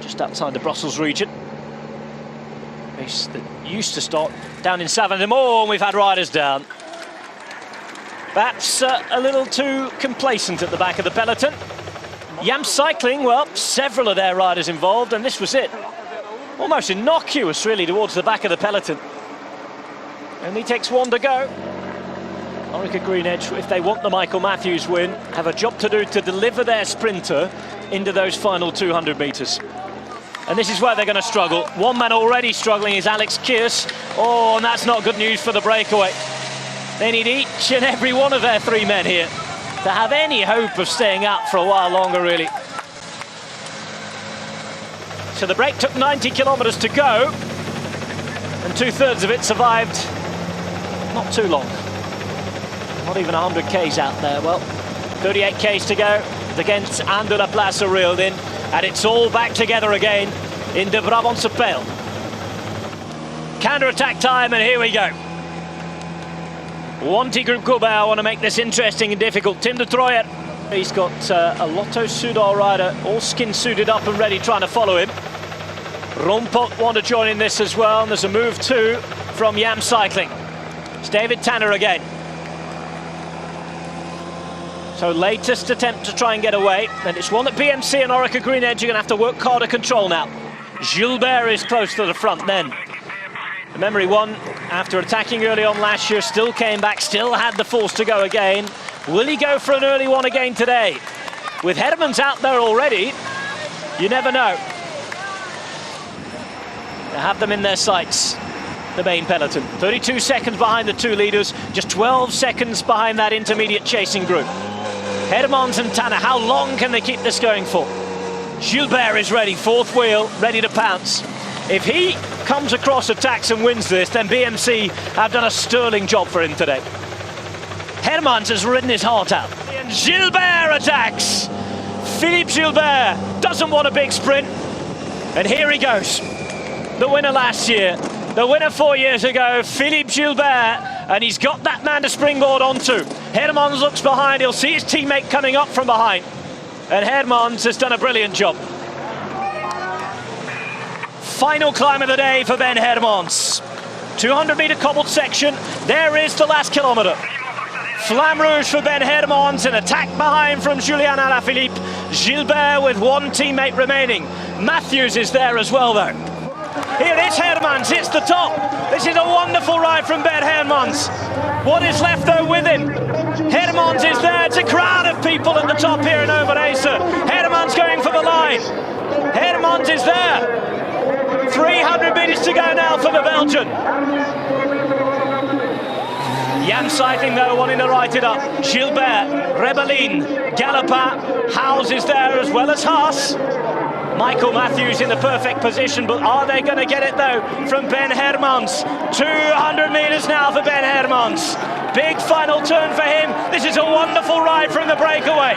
just outside the Brussels region. Race that used to start down in Saint-Vendémois, and we've had riders down. Perhaps a little too complacent at the back of the peloton. inCycling, well, several of their riders involved, and this was it. Almost innocuous, really, towards the back of the peloton. Only takes one to go. Orica Green Edge, if they want the Michael Matthews win, have a job to do to deliver their sprinter into those final 200 metres. And this is where they're going to struggle. One man already struggling is Alex Kiers. Oh, and that's not good news for the breakaway. They need each and every one of their three men here to have any hope of staying out for a while longer, really. So the break took 90 kilometres to go, and 2/3 of it survived not too long. Not even 100 Ks out there. Well, 38 Ks to go against And de la Place Rilden, and it's all back together again in the Brabantse Pijl. Counter-attack time, and here we go. Wanty Group Gobert want to make this interesting and difficult. Tim de Trooijer, he's got a Lotto Soudal rider all skin suited up and ready, trying to follow him. Rompot want to join in this as well, and there's a move too from inCycling. It's David Tanner again. So latest attempt to try and get away, and it's one that BMC and Orica Green Edge are going to have to work hard to control now. Gilbert is close to the front then. The memory one, after attacking early on last year, still came back, still had the force to go again. Will he go for an early one again today? With Hermans out there already, you never know. They have them in their sights, the main peloton. 32 seconds behind the two leaders, just 12 seconds behind that intermediate chasing group. Hermans and Tanner, how long can they keep this going for? Gilbert is ready, fourth wheel, ready to pounce. If he comes across, attacks and wins this, then BMC have done a sterling job for him today. Hermans has ridden his heart out. And Gilbert attacks. Philippe Gilbert doesn't want a big sprint. And here he goes. The winner last year, the winner 4 years ago, Philippe Gilbert, and he's got that man to springboard onto. Hermans looks behind, he'll see his teammate coming up from behind. And Hermans has done a brilliant job. Final climb of the day for Ben Hermans. 200-metre cobbled section, there is the last kilometre. Flamme Rouge for Ben Hermans, an attack behind from Julian Alaphilippe. Gilbert with one teammate remaining. Matthews is there as well though. Here is Hermans, it's the top. This is a wonderful ride from Ben Hermans. What is left though with him? Hermans is there, it's a crowd of people at the top here in Overijse. Hermans going for the line. Hermans is there. 300 metres to go now for the Belgian. inCycling though wanting to write it up. Gilbert, Rebellin, Galopin, Howes is there as well as Haas. Michael Matthews in the perfect position, but are they going to get it though from Ben Hermans? 200 metres now for Ben Hermans. Big final turn for him. This is a wonderful ride from the breakaway.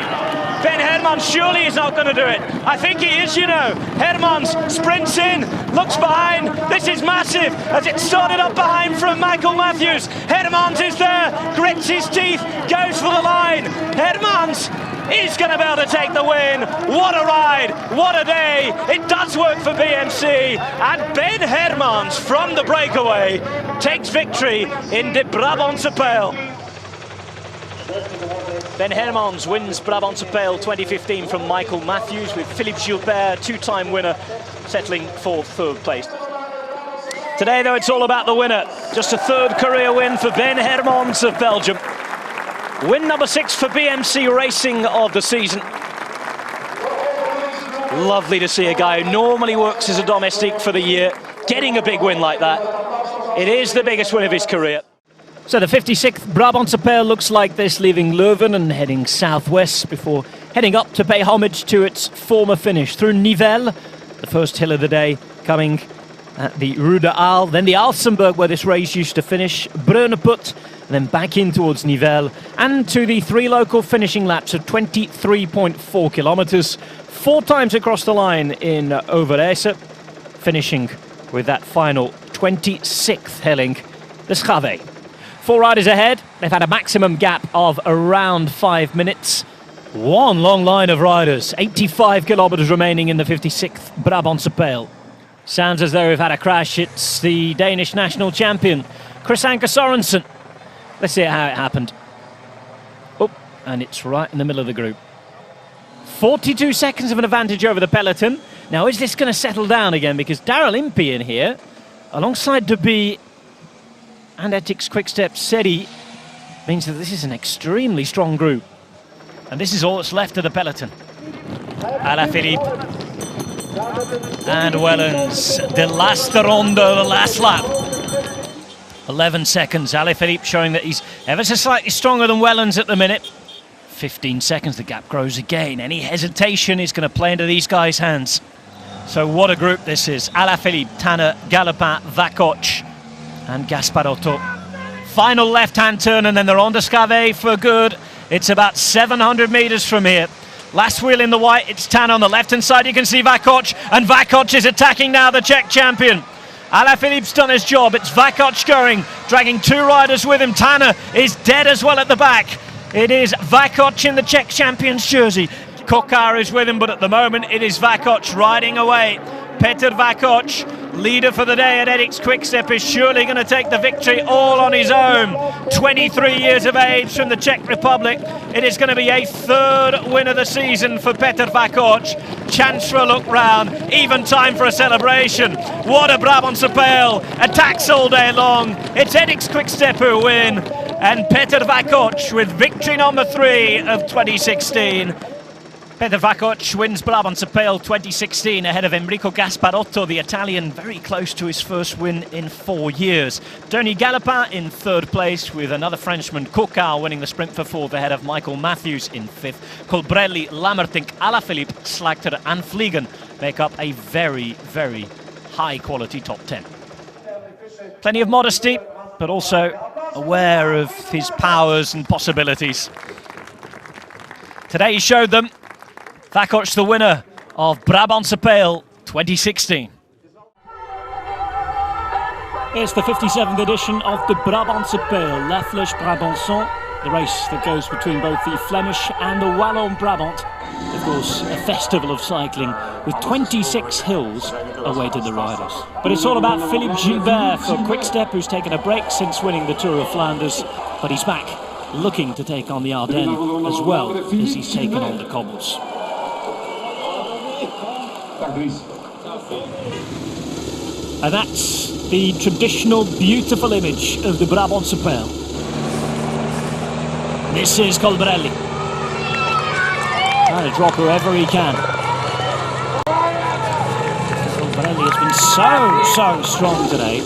Ben Hermans surely is not going to do it. I think he is, you know. Hermans sprints in, looks behind. This is massive as it started up behind from Michael Matthews. Hermans is there, grits his teeth, goes for the line. Hermans is going to be able to take the win. What a ride, what a day. It does work for BMC, and Ben Hermans from the breakaway takes victory in the Brabantse Pijl. Ben Hermans wins Brabantse Pijl 2015 from Michael Matthews, with Philippe Gilbert, two-time winner, settling for third place. Today though, it's all about the winner. Just a third career win for Ben Hermans of Belgium. Win number 6 for BMC Racing of the season. Lovely to see a guy who normally works as a domestique for the year getting a big win like that. It is the biggest win of his career. So the 56th Brabantse Pijl looks like this, leaving Leuven and heading southwest before heading up to pay homage to its former finish through Nivelles, the first hill of the day, coming at the Rue de Halle, then the Alsenberg where this race used to finish, Breuneput, and then back in towards Nivelles, and to the 3 local finishing laps of 23.4 kilometres, 4 times across the line in Overijse, finishing with that final 26th helling, the Schave. 4 riders ahead. They've had a maximum gap of around 5 minutes. One long line of riders, 85 kilometers remaining in the 56th Brabantse Pijl. Sounds as though we've had a crash. It's the Danish national champion, Chris Anker Sorensen. Let's see how it happened. Oh, and it's right in the middle of the group. 42 seconds of an advantage over the peloton. Now, is this going to settle down again? Because Daryl Impey in here, alongside Duby and Ethics Quickstep Seri, means that this is an extremely strong group. And this is all that's left of the peloton. Alaphilippe and Wellens, the last rondo, the last lap. 11 seconds, Alaphilippe showing that he's ever so slightly stronger than Wellens at the minute. 15 seconds, the gap grows again. Any hesitation is going to play into these guys' hands. So what a group this is. Alaphilippe, Tanner, Galopin, Vakoch and Gasparotto. Final left-hand turn and then they're on to Scave for good. It's about 700 metres from here. Last wheel in the white, it's Tanner on the left-hand side. You can see Vakoch, and Vakoch is attacking now the Czech champion. Alaphilippe's done his job. It's Vakoch going, dragging two riders with him. Tanner is dead as well at the back. It is Vakoch in the Czech champion's jersey. Kokar is with him, but at the moment it is Vakoch riding away. Petr Vakoch, leader for the day at Ethics Quickstep, is surely going to take the victory all on his own. 23 years of age from the Czech Republic. It is going to be a third win of the season for Petr Vakoch. Chance for a look round, even time for a celebration. What a Brabantse Pijl, attacks all day long. It's Ethics Quickstep who win, and Petr Vakoch with victory number 3 of 2016. Petr Vakoch wins Brabantse Pijl 2016 ahead of Enrico Gasparotto, the Italian, very close to his first win in 4 years. Dernier Galopin in third place, with another Frenchman, Kokar, winning the sprint for fourth ahead of Michael Matthews in fifth. Colbrelli, Lammertink, Alaphilippe, Slagter and Vliegen make up a very, very high-quality top 10. Plenty of modesty, but also aware of his powers and possibilities. Today he showed them. Vakoch, the winner of Brabantse Pijl 2016. It's the 57th edition of the Brabantse Pijl, La Flèche Brabançon, the race that goes between both the Flemish and the Wallon Brabant. Of course, a festival of cycling with 26 hills awaited the riders. But it's all about Philippe Gilbert for Quickstep, who's taken a break since winning the Tour of Flanders, but he's back looking to take on the Ardennes as well as he's taken on the cobbles. And that's the traditional beautiful image of the Brabantse Pijl. This is Colbrelli. Trying to drop whoever he can. Colbrelli has been so strong today.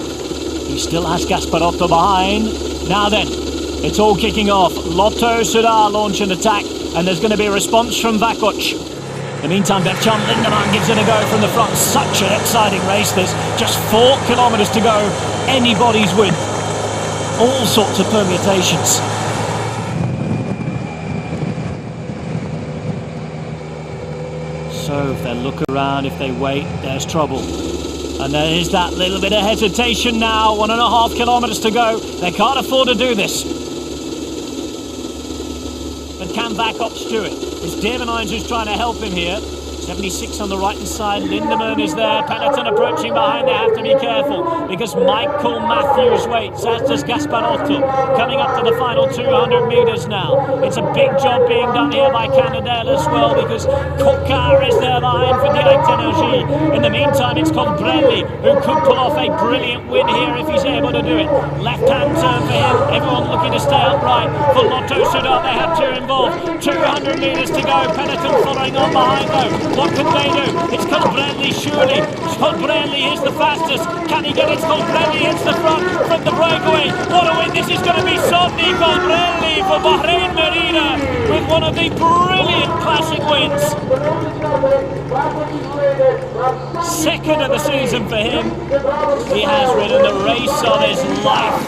He still has Gasparotto behind. Now then, it's all kicking off. Lotto Soudal launch an attack, and there's going to be a response from Vakoch. In the meantime, Bertrand Lindemann gives it a go from the front. Such an exciting race this. Just 4 kilometers to go. Anybody's win. All sorts of permutations. So if they look around, if they wait, there's trouble. And there is that little bit of hesitation now. 1.5 kilometers to go. They can't afford to do this. But can Vakoch do it? It's Devenines who's trying to help him here. 76 on the right-hand side. Lindemann is there. Peloton approaching behind. They have to be careful because Michael Matthews waits, as does Gasparotto. Coming up to the final 200 metres now. It's a big job being done here by Cannondale as well, because Kokar is there behind for Direct Energy. In the meantime, it's Colbrelli who could pull off a brilliant win here if he's able to do it. Left-hand turn for him. Everyone looking to stay upright. For Lotto Soudal, they have 2 involved. 200 metres to go. Peloton following on behind though. What can they do? It's Colbrelli, surely. Colbrelli is the fastest. Can he get it? Colbrelli hits the front from the breakaway. What a win. This is going to be Sonny Colbrelli for Bahrain Merida with one of the brilliant classic wins. Second of the season for him. He has ridden the race of his life.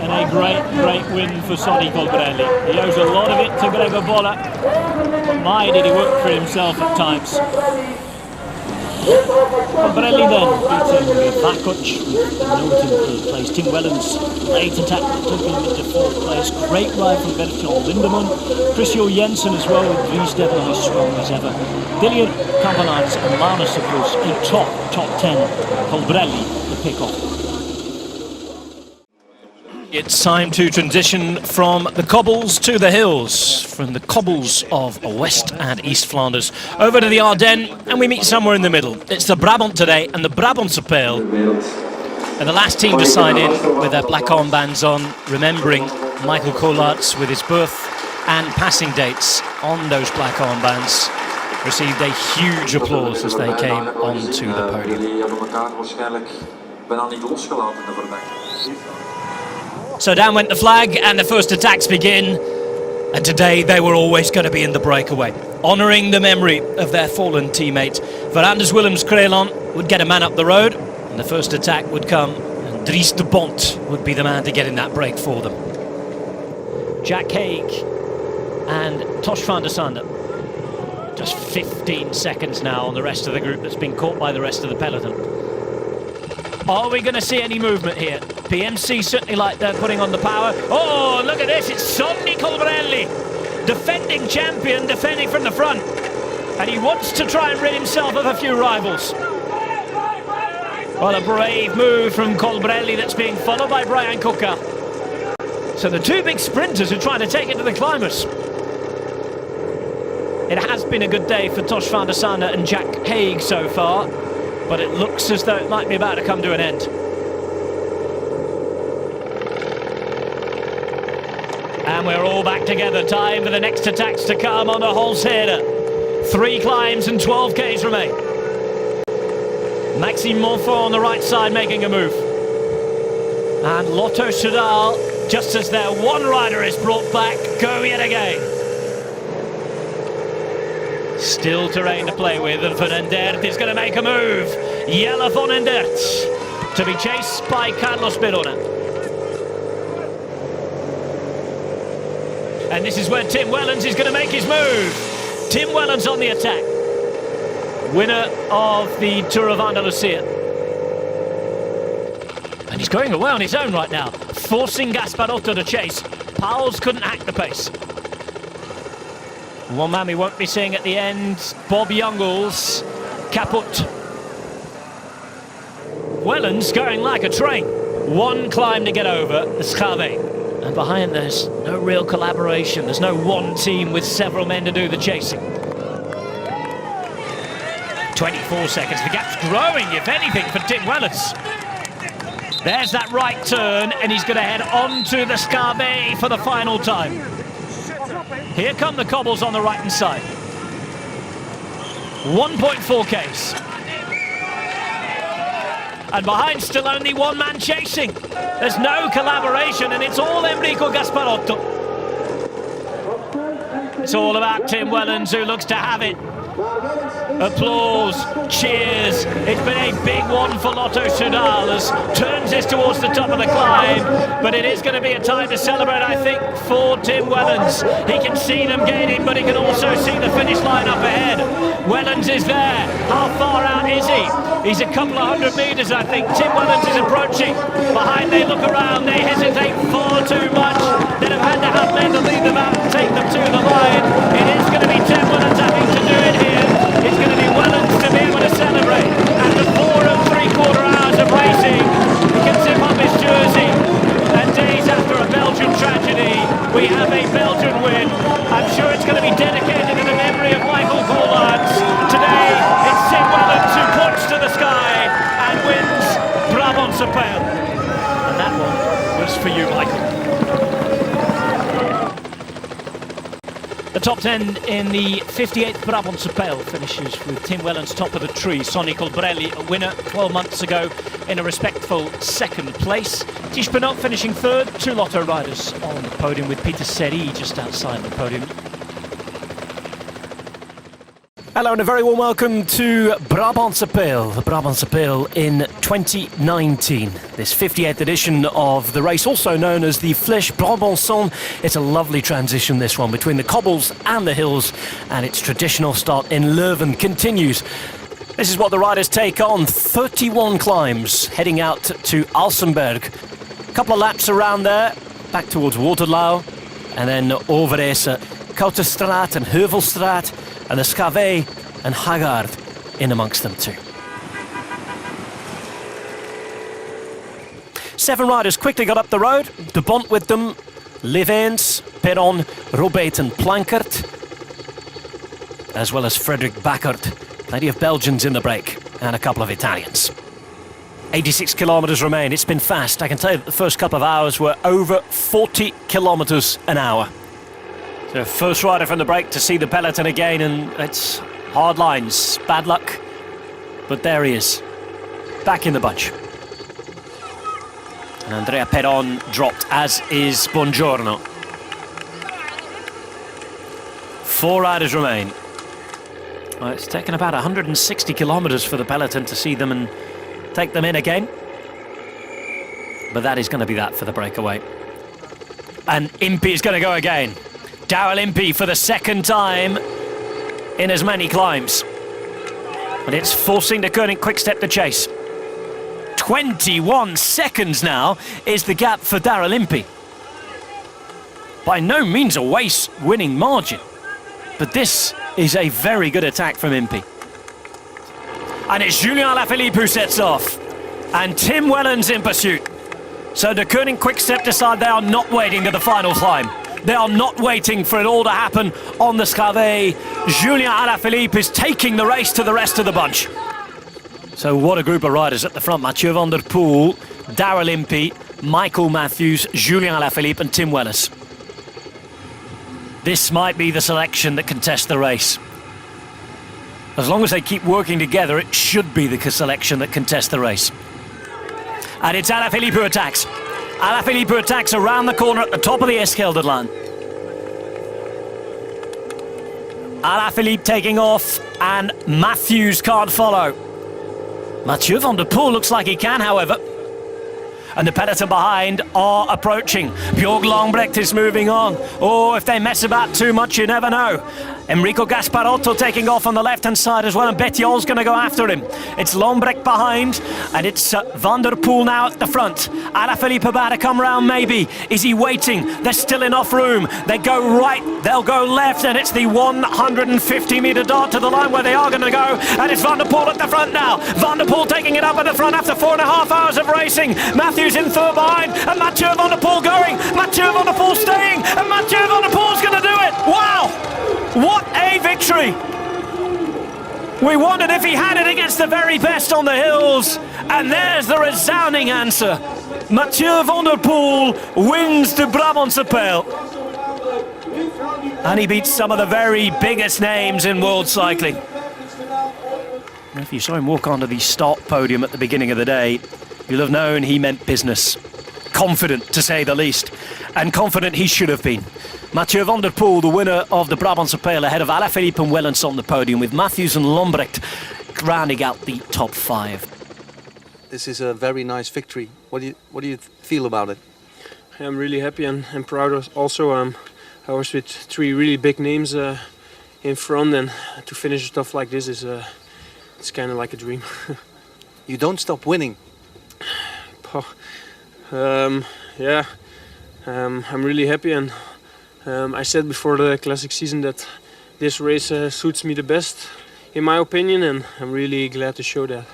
And a great win for Sonny Colbrelli. He owes a lot of it to Gregor Bolla. My, did he work for himself at times. Colbrelli then beating Vakuc, Note in third place. Tim Wellens, late attack, took him into fourth place. Great ride from Bertjan Lindemann. Chrisio Jensen as well, with Dries Deppen as strong as ever. Dillian Kampenaerts and Laurens, of course, a top 10. Colbrelli, the pick-off. It's time to transition from the cobbles to the hills, from the cobbles of West and East Flanders over to the Ardennes, and we meet somewhere in the middle. It's the Brabant today and the Brabantse Pijl, and the last team to sign in with their black armbands on, remembering Michael Collaerts with his birth and passing dates on those black armbands, received a huge applause as they came onto the podium. So down went the flag and the first attacks begin, and today they were always going to be in the breakaway, honouring the memory of their fallen teammate. Anders Willems-Crelan would get a man up the road, and the first attack would come, and Dries de Bont would be the man to get in that break for them. Jack Haig and Tosh van der Sande. Just 15 seconds now on the rest of the group that's been caught by the rest of the peloton. Are we going to see any movement here? PMC certainly like they're putting on the power. Oh, look at this, it's Sonny Colbrelli, defending champion, defending from the front. And he wants to try and rid himself of a few rivals. Well, a brave move from Colbrelli that's being followed by Brian Coca. So the two big sprinters are trying to take it to the climbers. It has been a good day for Tosh van der Sande and Jack Haig so far, but it looks as though it might be about to come to an end. And we're all back together. Time for the next attacks to come on the Holzheide. 3 climbs and 12 Ks remain. Maxime Montfort on the right side making a move. And Lotto Soudal, just as their one rider is brought back, go yet again. Still terrain to play with, and Van Endert is going to make a move. Jelle Van Endert to be chased by Carlos Berona. And this is where Tim Wellens is going to make his move. Tim Wellens on the attack. Winner of the Tour of Andalusia. And he's going away on his own right now, forcing Gasparotto to chase. Pauls couldn't hack the pace. One man we won't be seeing at the end, Bob Youngles, kaput. Wellens going like a train. One climb to get over, the Schave. And behind there's no real collaboration. There's no one team with several men to do the chasing. 24 seconds, the gap's growing, if anything, for Tim Wellens. There's that right turn, and he's going to head on to the Schave for the final time. Here come the cobbles on the right-hand side. 1.4 Ks. And behind, still only one man chasing. There's no collaboration, and it's all Enrico Gasparotto. It's all about Tim Wellens, who looks to have it. Applause, cheers. It's been a big one for Lotto Soudal as turns this towards the top of the climb, but it is going to be a time to celebrate, I think, for Tim Wellens. He can see them gaining, but he can also see the finish line up ahead. Wellens is there. How far out is he? He's a couple of 100 metres, I think. Tim Wellens is approaching. Behind, they look around, they hesitate far too much. They'd have had to have men to lead them out and take them to the line. It is going to be Tim Wellens having to do it here. It's going to be Wellens to be able to celebrate. After 4 3/4 hours of racing, he can zip up his jersey. And days after a Belgian tragedy, we have a Belgian win. I'm sure it's going to be dedicated to the memory of Michael Collaerts. Today, it's Tim Wellens who points to the sky and wins Brabantse Pijl. And that one was for you, Michael. The top 10 in the 58th Brabantse Pijl finishes with Tim Wellens top of the tree. Sonny Colbrelli, a winner 12 months ago in a respectful second place. Tish Benoit finishing third. 2 Lotto riders on the podium with Peter Seri just outside the podium. Hello and a very warm welcome to Brabantse Pijl, the Brabantse Pijl in 2019. This 58th edition of the race, also known as the Flèche Brabançonne. It's a lovely transition, this one, between the cobbles and the hills, and its traditional start in Leuven continues. This is what the riders take on. 31 climbs heading out to Alsenberg. A couple of laps around there, back towards Waterloo, and then Overijse, Kouterstraat and Heuvelstraat, and the Schavee and Haggard in amongst them too. 7 riders quickly got up the road. De Bont with them, Liveens, Perron, Robeit and Plankert, as well as Frederik Backert. Plenty of Belgians in the break, and a couple of Italians. 86 kilometres remain. It's been fast. I can tell you that the first couple of hours were over 40 kilometres an hour. So first rider from the break to see the peloton again, and it's hard lines, bad luck. But there he is, back in the bunch. And Andrea Perron dropped, as is Buongiorno. 4 riders remain. Well, it's taken about 160 kilometres for the peloton to see them and take them in again. But that is going to be that for the breakaway. And Impey is going to go again. Daryl Impey for the second time in as many climbs. And it's forcing the Koenig Quick-Step to chase. 21 seconds now is the gap for Daryl Impey. By no means a winning margin. But this is a very good attack from Impey. And it's Julien Alaphilippe who sets off. And Tim Wellens in pursuit. So the Koenig Quick-Step decide they are not waiting to the final climb. They are not waiting for it all to happen on the Schavee. Julien Alaphilippe is taking the race to the rest of the bunch. So what a group of riders at the front. Mathieu van der Poel, Daryl Impey, Michael Matthews, Julien Alaphilippe and Tim Wellens. This might be the selection that can test the race. As long as they keep working together, it should be the selection that can test the race. And it's Alaphilippe who attacks. Alaphilippe who attacks around the corner at the top of the Eskelderlaan. Alaphilippe taking off, and Matthews can't follow. Mathieu van der Poel looks like he can, however. And the peloton behind are approaching. Björg Lambrecht is moving on. Oh, if they mess about too much, you never know. Enrico Gasparotto taking off on the left-hand side as well, and Bettiol's going to go after him. It's Lambrecht behind, and it's Van der Poel now at the front. Alaphilippe about to come round, maybe. Is he waiting? There's still enough room. They go right, they'll go left, and it's the 150-metre dart to the line where they are going to go. And it's Van der Poel at the front now. Van der Poel taking it up at the front after 4.5 hours of racing. Matthews in third behind, and Mathieu van der Poel going. Mathieu van der Poel staying, and Mathieu van der Poel's going to do it. Wow! What a victory! We wondered if he had it against the very best on the hills, and there's the resounding answer. Mathieu van der Poel wins the Brabantse Pijl. And he beats some of the very biggest names in world cycling. And if you saw him walk onto the start podium at the beginning of the day, you'll have known he meant business. Confident, to say the least. And confident he should have been. Mathieu van der Poel, the winner of the Brabantse Pijl, ahead of Alaphilippe and Wellens on the podium, with Matthews and Lambrecht rounding out the top 5. This is a very nice victory. What do you feel about it? I'm really happy and proud also. I was with 3 really big names in front, and to finish stuff like this is it's kind of like a dream. You don't stop winning. Yeah, I'm really happy, and I said before the classic season that this race suits me the best, in my opinion, and I'm really glad to show that.